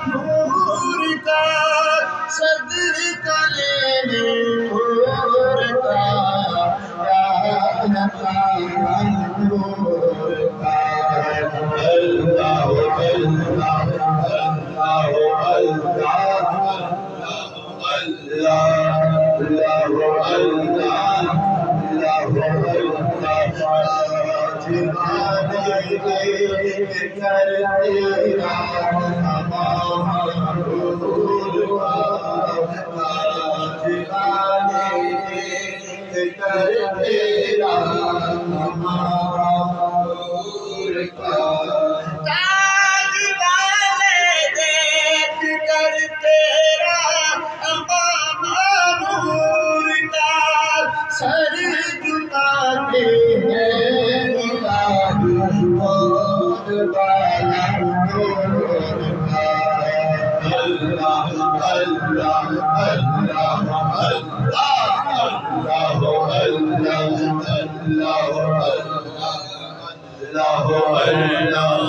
नूर का सदका लेने नूर का नूर का अल्लाह अल्लाह सर झुकाते हैं वाला नूर का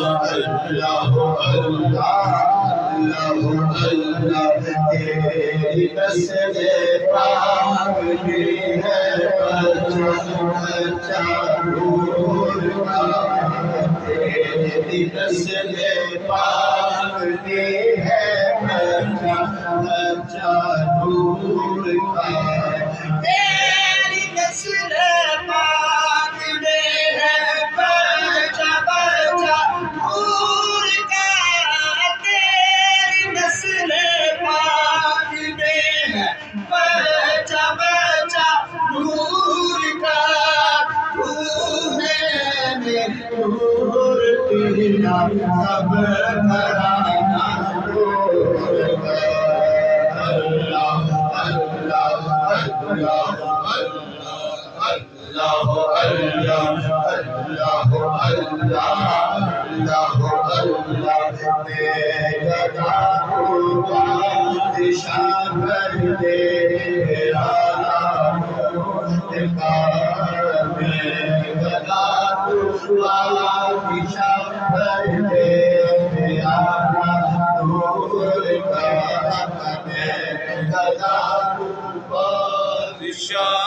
अल्लाह अल्लाह अल्लाह अल्लाह तेरी तस्वीर पाक की है अच्छा नूर का तेरी तस्वीर पाक की है अच्छा नूर का तेरी तस्वीर पाक में है बचा बचा नूर का तेरी तस्वीर पाक में है बचा बचा नूर का तू है मेरे नूर तेरा सब घराना नूर का अल्लाह अल्लाह अल्लाह अल्लाह अल्लाह अल्लाह अल्लाह तेरा दिशा कर दे दिशा